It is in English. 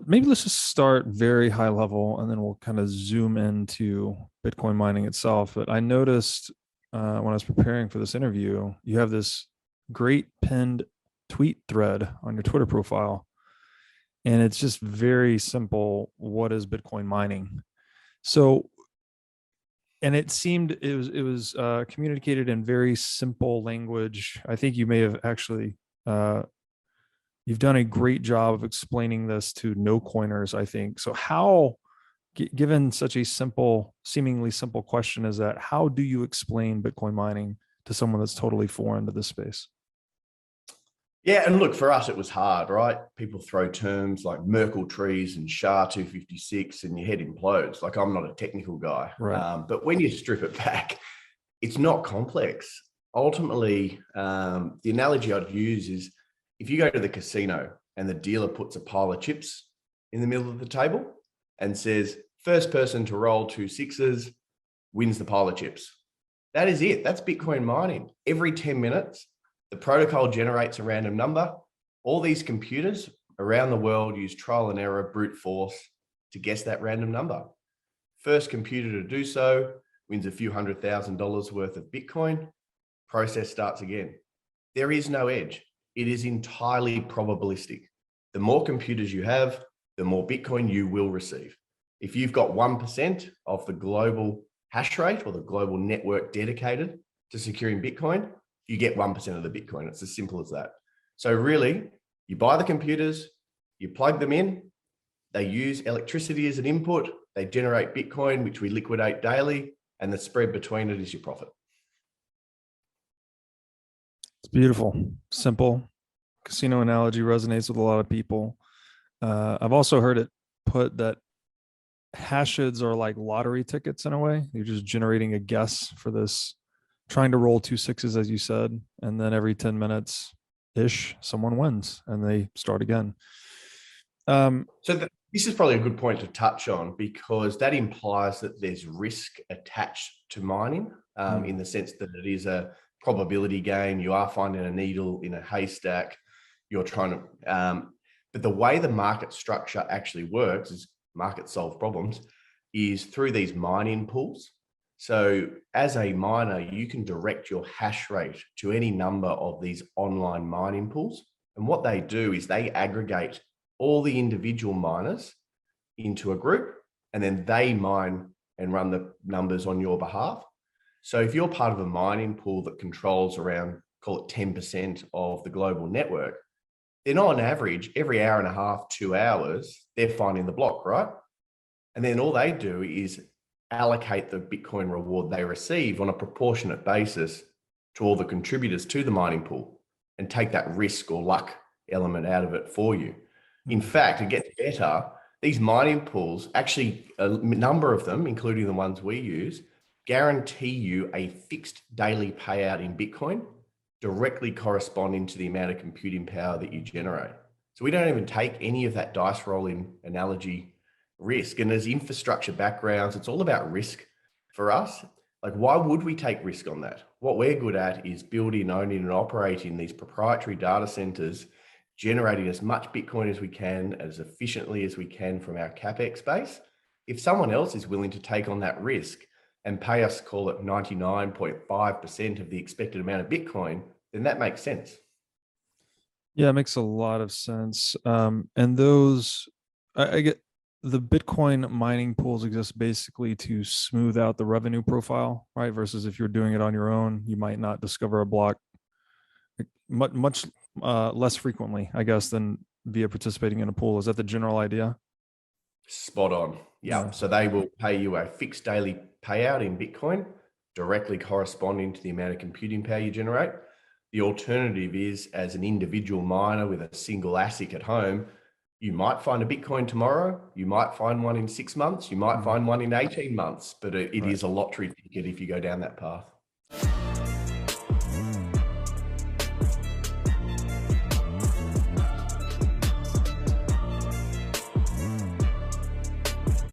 maybe let's just start very high level and then we'll kind of zoom into Bitcoin mining itself. But I noticed when I was preparing for this interview, you have this great pinned tweet thread on your Twitter profile. And it's just very simple. What is Bitcoin mining? So, and it seemed it was communicated in very simple language. I think you may have actually you've done a great job of explaining this to no coiners, I think. So how, given such a simple, seemingly simple question as that, how do you explain Bitcoin mining to someone that's totally foreign to this space? Yeah, and look, for us, it was hard, right? People throw terms like Merkle trees and SHA-256 and your head implodes. Like, I'm not a technical guy. Right. But when you strip it back, it's not complex. Ultimately, the analogy I'd use is if you go to the casino and the dealer puts a pile of chips in the middle of the table and says, first person to roll 2 sixes wins the pile of chips. That is it. That's Bitcoin mining. Every 10 minutes, the protocol generates a random number. All these computers around the world use trial and error, brute force to guess that random number. First computer to do so wins a few $100,000 worth of Bitcoin. Process starts again. There is no edge. It is entirely probabilistic. The more computers you have, the more Bitcoin you will receive. If you've got 1% of the global hash rate or the global network dedicated to securing Bitcoin, you get 1% of the Bitcoin. It's as simple as that. So really, you buy the computers, you plug them in, they use electricity as an input, they generate Bitcoin, which we liquidate daily, and the spread between it is your profit. It's beautiful, simple. Casino analogy resonates with a lot of people. I've also heard it put that hashes are like lottery tickets in a way. You're just generating a guess for this, trying to roll 2 sixes, as you said, and then every 10 minutes ish, someone wins and they start again. This is probably a good point to touch on, because that implies that there's risk attached to mining, in the sense that it is a probability game. You are finding a needle in a haystack. You're trying to, but the way the market structure actually works is markets solve problems is through these mining pools. So as a miner, you can direct your hash rate to any number of these online mining pools. And what they do is they aggregate all the individual miners into a group, and then they mine and run the numbers on your behalf. So if you're part of a mining pool that controls around, call it 10% of the global network, then on average, every hour and a half, 2 hours, they're finding the block, right? And then all they do is allocate the Bitcoin reward they receive on a proportionate basis to all the contributors to the mining pool and take that risk or luck element out of it for you. In fact, it gets better. These mining pools, actually a number of them, including the ones we use, guarantee you a fixed daily payout in Bitcoin directly corresponding to the amount of computing power that you generate. So we don't even take any of that dice rolling analogy risk. And as infrastructure backgrounds, it's all about risk for us. Like, why would we take risk on that? What we're good at is building, owning, and operating these proprietary data centers, generating as much Bitcoin as we can, as efficiently as we can from our CapEx base. If someone else is willing to take on that risk and pay us, call it 99.5% of the expected amount of Bitcoin, then that makes sense. Yeah, it makes a lot of sense. And those, I get, the Bitcoin mining pools exist basically to smooth out the revenue profile, right? Versus if you're doing it on your own, you might not discover a block much less frequently, I guess, than via participating in a pool. Is that the general idea? Spot on. Yeah. So they will pay you a fixed daily payout in Bitcoin, directly corresponding to the amount of computing power you generate. The alternative is, as an individual miner with a single ASIC at home, you might find a Bitcoin tomorrow, you might find one in 6 months, you might find one in 18 months, but it is a lottery ticket if you go down that path.